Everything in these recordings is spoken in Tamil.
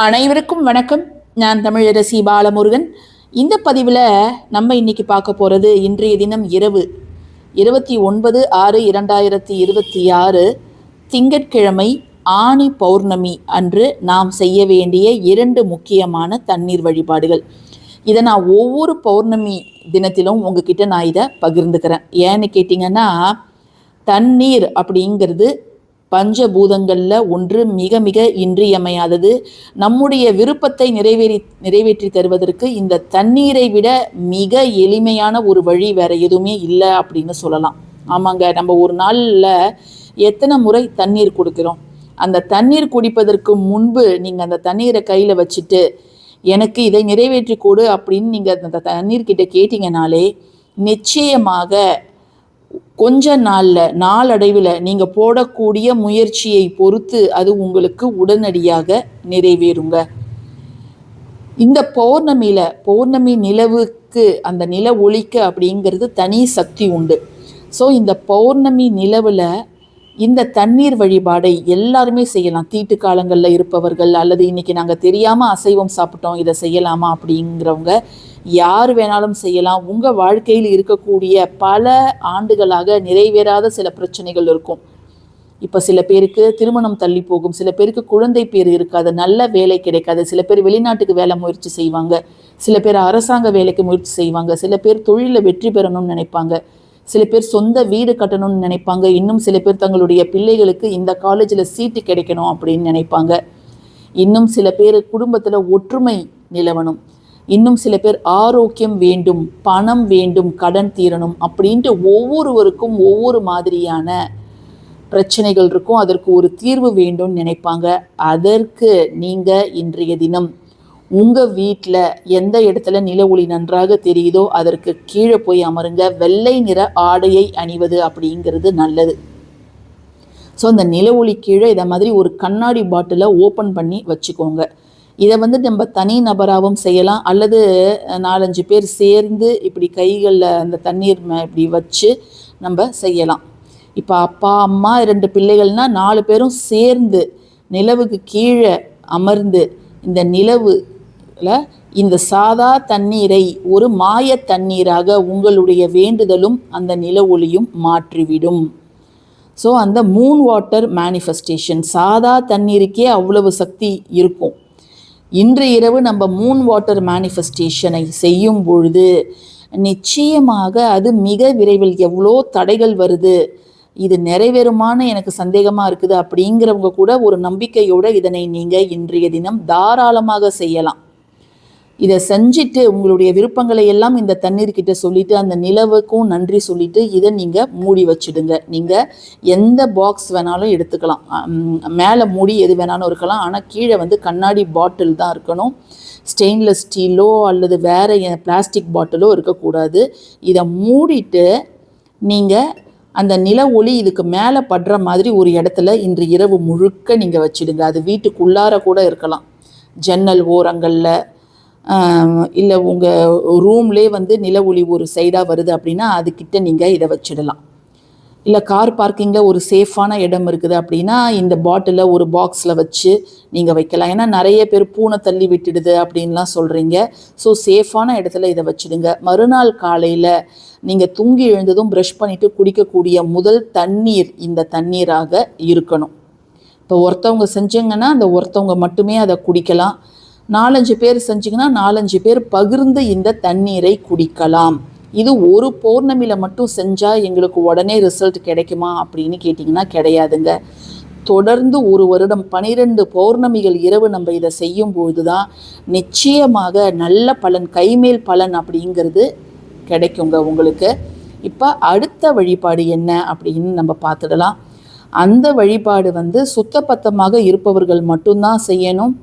அனைவருக்கும் வணக்கம். நான் தமிழரசி பாலமுருகன். இந்த பதிவில் நம்ம இன்னைக்கு பார்க்க போகிறது இன்றைய தினம் இரவு 29/6/2026 திங்கட்கிழமை ஆனி பௌர்ணமி அன்று நாம் செய்ய வேண்டிய 2 முக்கியமான தண்ணீர் வழிபாடுகள். இதை நான் ஒவ்வொரு பௌர்ணமி தினத்திலும் உங்ககிட்ட நான் இதை பகிர்ந்துக்கிறேன். ஏன்னு கேட்டிங்கன்னா, தண்ணீர் அப்படிங்கிறது பஞ்சபூதங்களில் ஒன்று, மிக மிக இன்றியமையாதது. நம்முடைய விருப்பத்தை நிறைவேற்றி தருவதற்கு இந்த தண்ணீரை விட மிக எளிமையான ஒரு வழி வேற எதுவுமே இல்லை அப்படின்னு சொல்லலாம். ஆமாங்க, நம்ம ஒரு நாளில் எத்தனை முறை தண்ணீர் குடிக்கிறோம்? அந்த தண்ணீர் குடிப்பதற்கு முன்பு நீங்கள் அந்த தண்ணீரை கையில் வச்சுட்டு எனக்கு இதை நிறைவேற்றி கொடு அப்படின்னு நீங்கள் அந்த தண்ணீர்கிட்ட கேட்டிங்கனாலே நிச்சயமாக கொஞ்ச நாளடைவில் நீங்கள் போடக்கூடிய முயற்சியை பொறுத்து அது உங்களுக்கு உடனடியாக நிறைவேறுங்க. இந்த பௌர்ணமி நிலவுக்கு, அந்த நில ஒளிக்கு அப்படிங்கிறது தனி சக்தி உண்டு. ஸோ இந்த பௌர்ணமி நிலவில் இந்த தண்ணீர் வழிபாடை எல்லாருமே செய்யலாம். தீட்டு காலங்களில் இருப்பவர்கள், அல்லது இன்றைக்கி நாங்கள் தெரியாமல் அசைவம் சாப்பிட்டோம், இதை செய்யலாமா அப்படிங்கிறவங்க யார் வேணாலும் செய்யலாம். உங்கள் வாழ்க்கையில் இருக்கக்கூடிய பல ஆண்டுகளாக நிறைவேறாத சில பிரச்சனைகள் இருக்கும். இப்போ சில பேருக்கு திருமணம் தள்ளி போகும், சில பேருக்கு குழந்தை பேர் இருக்காது, நல்ல வேலை கிடைக்காது, சில பேர் வெளிநாட்டுக்கு வேலை முயற்சி செய்வாங்க, சில பேர் அரசாங்க வேலைக்கு முயற்சி செய்வாங்க, சில பேர் தொழிலில் வெற்றி பெறணும்னு நினைப்பாங்க, சில பேர் சொந்த வீடு கட்டணும்னு நினைப்பாங்க, இன்னும் சில பேர் தங்களுடைய பிள்ளைகளுக்கு இந்த காலேஜில் சீட்டு கிடைக்கணும் அப்படின்னு நினைப்பாங்க, இன்னும் சில பேர் குடும்பத்தில் ஒற்றுமை நிலவணும், இன்னும் சில பேர் ஆரோக்கியம் வேண்டும், பணம் வேண்டும், கடன் தீரணும் அப்படின்ட்டு ஒவ்வொருவருக்கும் ஒவ்வொரு மாதிரியான பிரச்சனைகள் இருக்கும். அதற்கு ஒரு தீர்வு வேண்டும்னு நினைப்பாங்க. அதற்கு நீங்கள் இன்றைய தினம் உங்கள் வீட்டில் எந்த இடத்துல நில ஒளி நன்றாக தெரியுதோ அதற்கு கீழே போய் அமருங்க. வெள்ளை நிற ஆடையை அணிவது அப்படிங்கிறது நல்லது. ஸோ அந்த நில ஒளி கீழே இதை மாதிரி ஒரு கண்ணாடி பாட்டிலை ஓப்பன் பண்ணி வச்சுக்கோங்க. இதை நம்ம தனி நபராகவும் செய்யலாம், அல்லது 4-5 பேர் சேர்ந்து இப்படி கைகளில் அந்த தண்ணீர் இப்படி வச்சு நம்ம செய்யலாம். இப்போ அப்பா அம்மா 2 பிள்ளைகள்னால் 4 பேரும் சேர்ந்து நிலவுக்கு கீழே அமர்ந்து இந்த நிலவில் இந்த சாதா தண்ணீரை ஒரு மாய தண்ணீராக உங்களுடைய வேண்டுதலும் அந்த நில ஒளியும் மாற்றிவிடும். ஸோ அந்த மூன் வாட்டர் மேனிஃபெஸ்டேஷன், சாதா தண்ணீருக்கே அவ்வளவு சக்தி இருக்கும். இன்று இரவு நம்ம மூன் வாட்டர் மேனிஃபெஸ்டேஷனை செய்யும் பொழுது நிச்சயமாக அது மிக விரைவில், எவ்வளோ தடைகள் வருது, இது நிறைவேறுமான்னு எனக்கு சந்தேகமாக இருக்குது அப்படிங்கிறவங்க கூட ஒரு நம்பிக்கையோடு இதனை நீங்கள் இன்றைய தினம் தாராளமாக செய்யலாம். இதை செஞ்சுட்டு உங்களுடைய விருப்பங்களை எல்லாம் இந்த தண்ணீர்கிட்ட சொல்லிவிட்டு அந்த நிலவுக்கும் நன்றி சொல்லிவிட்டு இதை நீங்கள் மூடி வச்சுடுங்க. நீங்கள் எந்த பாக்ஸ் வேணாலும் எடுத்துக்கலாம், மேலே மூடி எது வேணாலும் இருக்கலாம், ஆனால் கீழே கண்ணாடி பாட்டில் தான் இருக்கணும். ஸ்டெயின்லெஸ் ஸ்டீலோ அல்லது வேறு பிளாஸ்டிக் பாட்டிலோ இருக்கக்கூடாது. இதை மூடிட்டு நீங்கள் அந்த நில ஒளி இதுக்கு மேலே படுற மாதிரி ஒரு இடத்துல இன்று இரவு முழுக்க நீங்கள் வச்சுடுங்க. அது வீட்டுக்குள்ளார கூட இருக்கலாம், ஜன்னல் ஓரங்களில், இல்லை உங்கள் ரூம்லே நில ஒளி ஒரு சைடாக வருது அப்படின்னா அதுக்கிட்ட நீங்கள் இதை வச்சிடலாம். இல்லை கார் பார்க்கிங்கில் ஒரு சேஃபான இடம் இருக்குது அப்படின்னா இந்த பாட்டிலை ஒரு பாக்ஸில் வச்சு நீங்கள் வைக்கலாம். ஏன்னா நிறைய பேர் பூனை தள்ளி விட்டுடுது அப்படின்லாம் சொல்கிறீங்க. ஸோ சேஃபான இடத்துல இதை வச்சுடுங்க. மறுநாள் காலையில் நீங்கள் தூங்கி எழுந்ததும் ப்ரஷ் பண்ணிவிட்டு குடிக்கக்கூடிய முதல் தண்ணீர் இந்த தண்ணீராக இருக்கணும். இப்போ ஒருத்தவங்க செஞ்சிங்கன்னா அந்த ஒருத்தவங்க மட்டுமே அதை குடிக்கலாம். 4-5 பேர் செஞ்சிங்கன்னா 4-5 பேர் பகிர்ந்து இந்த தண்ணீரை குடிக்கலாம். இது ஒரு பௌர்ணமியில் மட்டும் செஞ்சால் எங்களுக்கு உடனே ரிசல்ட் கிடைக்குமா அப்படின்னு கேட்டிங்கன்னா கிடையாதுங்க. தொடர்ந்து ஒரு வருடம் 12 பௌர்ணமிகள் இரவு நம்ம இதை செய்யும்பொழுது தான் நிச்சயமாக நல்ல பலன், கைமேல் பலன் அப்படிங்கிறது கிடைக்குங்க உங்களுக்கு. இப்போ அடுத்த வழிபாடு என்ன அப்படின்னு நம்ம பார்த்துடலாம். அந்த வழிபாடு சுத்தபத்தமாக இருப்பவர்கள் மட்டும்தான் செய்யணும்.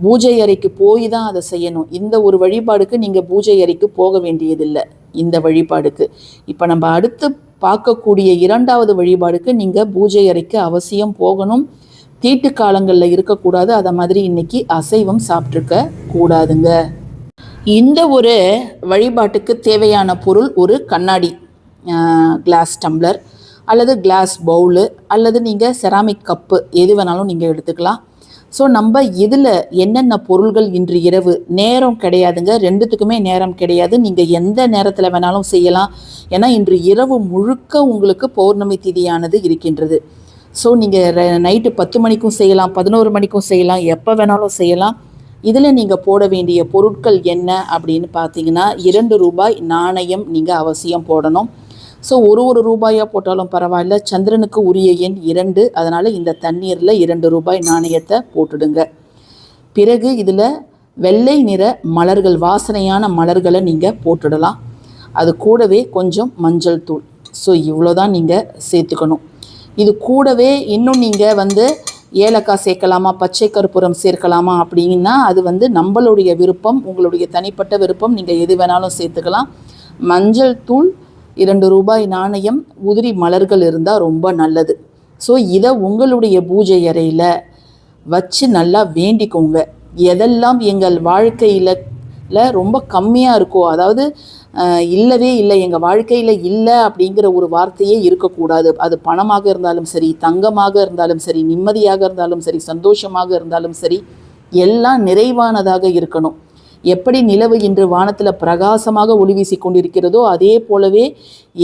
பூஜை அறைக்கு போய் தான் அதை செய்யணும். இந்த ஒரு வழிபாடுக்கு நீங்கள் பூஜை அறைக்கு போக வேண்டியதில்லை. இந்த வழிபாடுக்கு இப்போ நம்ம அடுத்து பார்க்கக்கூடிய 2வது வழிபாடுக்கு நீங்கள் பூஜை அறைக்கு அவசியம் போகணும். தீட்டு காலங்களில் இருக்கக்கூடாது. அதை மாதிரி இன்றைக்கி அசைவம் சாப்பிட்ருக்க கூடாதுங்க. இந்த ஒரு வழிபாட்டுக்கு தேவையான பொருள் ஒரு கண்ணாடி கிளாஸ் டம்ளர் அல்லது கிளாஸ் பவுலு அல்லது நீங்கள் செராமிக் கப்பு எது வேணாலும் நீங்கள் எடுத்துக்கலாம். ஸோ நம்ம இதில் என்னென்ன பொருள்கள் இன்று இரவு நேரம் கிடையாதுங்க, ரெண்டுத்துக்குமே நேரம் கிடையாது. நீங்கள் எந்த நேரத்தில் வேணாலும் செய்யலாம். ஏன்னா இன்று இரவு முழுக்க உங்களுக்கு பௌர்ணமி திதியானது இருக்கின்றது. ஸோ நீங்கள் நைட்டு 10 மணிக்கும் செய்யலாம், 11 மணிக்கும் செய்யலாம், எப்போ வேணாலும் செய்யலாம். இதில் நீங்கள் போட வேண்டிய பொருட்கள் என்ன அப்படின்னு பார்த்தீங்கன்னா, 2 ரூபாய் நாணயம் நீங்கள் அவசியம் போடணும். ஸோ ஒரு ரூபாயாக போட்டாலும் பரவாயில்ல. சந்திரனுக்கு உரிய எண் 2, அதனால் இந்த தண்ணீரில் 2 ரூபாய் நாணயத்தை போட்டுடுங்க. பிறகு இதில் வெள்ளை நிற மலர்கள், வாசனையான மலர்களை நீங்கள் போட்டுடலாம். அது கூடவே கொஞ்சம் மஞ்சள் தூள். ஸோ இவ்வளோதான் நீங்கள் சேர்த்துக்கணும். இது கூடவே இன்னும் நீங்கள் ஏலக்காய் சேர்க்கலாமா, பச்சை கற்பூரம் சேர்க்கலாமா அப்படின்னா அது நம்மளுடைய விருப்பம், உங்களுடைய தனிப்பட்ட விருப்பம். நீங்கள் எது வேணாலும் சேர்த்துக்கலாம். மஞ்சள் தூள், 2 ரூபாய் நாணயம், உதிரி மலர்கள் இருந்தால் ரொம்ப நல்லது. ஸோ இதை உங்களுடைய பூஜை அறையில் வச்சு நல்லா வேண்டிக்கோங்க. எதெல்லாம் எங்கள் வாழ்க்கையில் ரொம்ப கம்மியாக இருக்கோ, அதாவது இல்லவே இல்லை, எங்கள் வாழ்க்கையில் இல்லை அப்படிங்கிற ஒரு வார்த்தையே இருக்கக்கூடாது. அது பணமாக இருந்தாலும் சரி, தங்கமாக இருந்தாலும் சரி, நிம்மதியாக இருந்தாலும் சரி, சந்தோஷமாக இருந்தாலும் சரி, எல்லாம் நிறைவானதாக இருக்கணும். எப்படி நிலவு இன்று வானத்தில் பிரகாசமாக ஒளி வீசி கொண்டிருக்கிறதோ அதே போலவே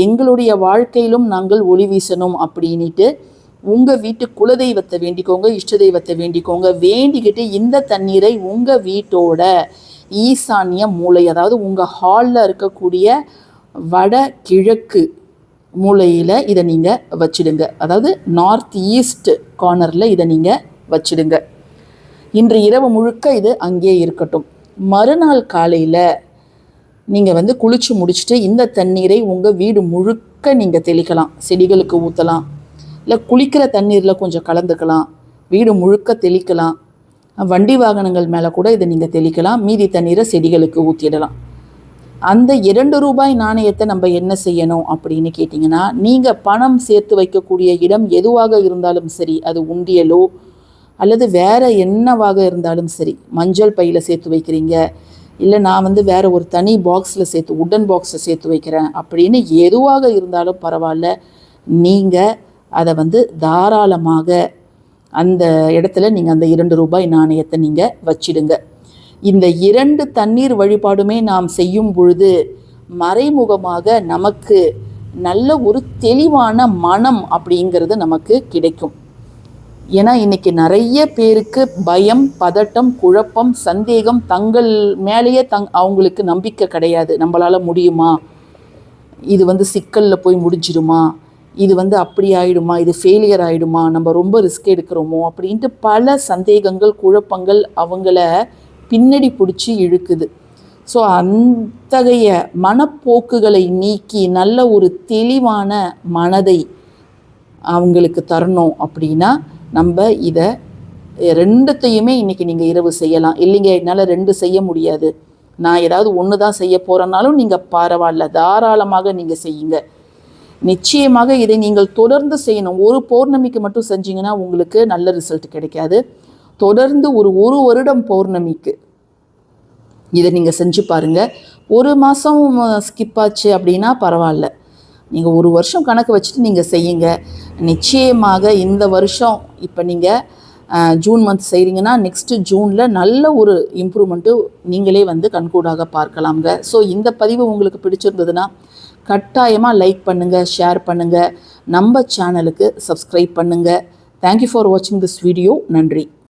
எங்களுடைய வாழ்க்கையிலும் நாங்கள் ஒளி வீசணும் அப்படின்ட்டு உங்கள் வீட்டு குலதெய்வத்தை வேண்டிக்கோங்க, இஷ்ட தெய்வத்தை வேண்டிக்கோங்க. வேண்டிக்கிட்டு இந்த தண்ணீரை உங்கள் வீட்டோட ஈசான்ய மூலை, அதாவது உங்கள் ஹாலில் இருக்கக்கூடிய வட கிழக்கு மூலையில் இதை நீங்கள் வச்சிடுங்க. அதாவது நார்த் ஈஸ்ட் கார்னரில் இதை நீங்கள் வச்சிடுங்க. இன்று இரவு முழுக்க இது அங்கே இருக்கட்டும். மறுநாள் காலையில் நீங்கள் குளிச்சு முடிச்சுட்டு இந்த தண்ணீரை உங்கள் வீடு முழுக்க நீங்கள் தெளிக்கலாம். செடிகளுக்கு ஊற்றலாம், இல்லை குளிக்கிற தண்ணீரில் கொஞ்சம் கலந்துக்கலாம், வீடு முழுக்க தெளிக்கலாம். வண்டி வாகனங்கள் மேலே கூட இதை நீங்கள் தெளிக்கலாம். மீதி தண்ணீரை செடிகளுக்கு ஊற்றிடலாம். அந்த 2 ரூபாய் நாணயத்தை நம்ம என்ன செய்யணும் அப்படின்னு கேட்டிங்கன்னா, நீங்கள் பணம் சேர்த்து வைக்கக்கூடிய இடம் எதுவாக இருந்தாலும் சரி, அது உண்டியலோ அல்லது வேறு என்னவாக இருந்தாலும் சரி, மஞ்சள் பையில் சேர்த்து வைக்கிறீங்க, இல்லை நான் வேறு ஒரு தனி பாக்ஸில் சேர்த்து, உட்டன் பாக்ஸில் சேர்த்து வைக்கிறேன் அப்படின்னு எதுவாக இருந்தாலும் பரவாயில்ல, நீங்கள் அதை தாராளமாக அந்த இடத்துல நீங்கள் அந்த 2 ரூபாய் நாணயத்தை நீங்கள் வச்சிடுங்க. இந்த 2 தண்ணீர் வழிபாடுமே நாம் செய்யும் பொழுது மறைமுகமாக நமக்கு நல்ல ஒரு தெளிவான மனம் அப்படிங்கிறது நமக்கு கிடைக்கும். ஏன்னா இன்றைக்கி நிறைய பேருக்கு பயம், பதட்டம், குழப்பம், சந்தேகம், தங்கள் மேலேயே அவங்களுக்கு நம்பிக்கை கிடையாது. நம்மளால் முடியுமா, இது சிக்கலில் போய் முடிஞ்சிடுமா, இது அப்படி ஆகிடுமா, இது ஃபெயிலியர் ஆகிடுமா, நம்ம ரொம்ப ரிஸ்க் எடுக்கிறோமோ அப்படின்ட்டு பல சந்தேகங்கள், குழப்பங்கள் அவங்கள பின்னாடி பிடிச்சி இழுக்குது. ஸோ அத்தகைய மனப்போக்குகளை நீக்கி நல்ல ஒரு தெளிவான மனதை அவங்களுக்கு தரணும் அப்படின்னா நம்ம இதை 2த்தையுமே இன்றைக்கி நீங்கள் இரவு செய்யலாம். இல்லைங்க என்னால் 2 செய்ய முடியாது, நான் ஏதாவது 1 தான் செய்ய போகிறனாலும் நீங்கள் பரவாயில்ல, தாராளமாக நீங்கள் செய்யுங்க. நிச்சயமாக இதை நீங்கள் தொடர்ந்து செய்யணும். ஒரு பௌர்ணமிக்கு மட்டும் செஞ்சீங்கன்னா உங்களுக்கு நல்ல ரிசல்ட் கிடைக்காது. தொடர்ந்து ஒரு வருடம் பௌர்ணமிக்கு இதை நீங்கள் செஞ்சு பாருங்கள். 1 மாதம் ஸ்கிப் ஆச்சு அப்படின்னா பரவாயில்ல, நீங்கள் 1 வருஷம் கணக்கு வச்சுட்டு நீங்கள் செய்யுங்க. நிச்சயமாக இந்த வருஷம் இப்போ நீங்கள் ஜூன் மந்த் செய்கிறீங்கன்னா நெக்ஸ்ட்டு ஜூனில் நல்ல ஒரு இம்ப்ரூவ்மெண்ட்டு நீங்களே கண்கூடாக பார்க்கலாங்க. ஸோ இந்த பதிவு உங்களுக்கு பிடிச்சிருந்ததுன்னா கட்டாயமாக லைக் பண்ணுங்கள், ஷேர் பண்ணுங்கள், நம்ம சேனலுக்கு சப்ஸ்கிரைப் பண்ணுங்கள். தேங்க்யூ ஃபார் வாட்சிங் திஸ் வீடியோ. நன்றி.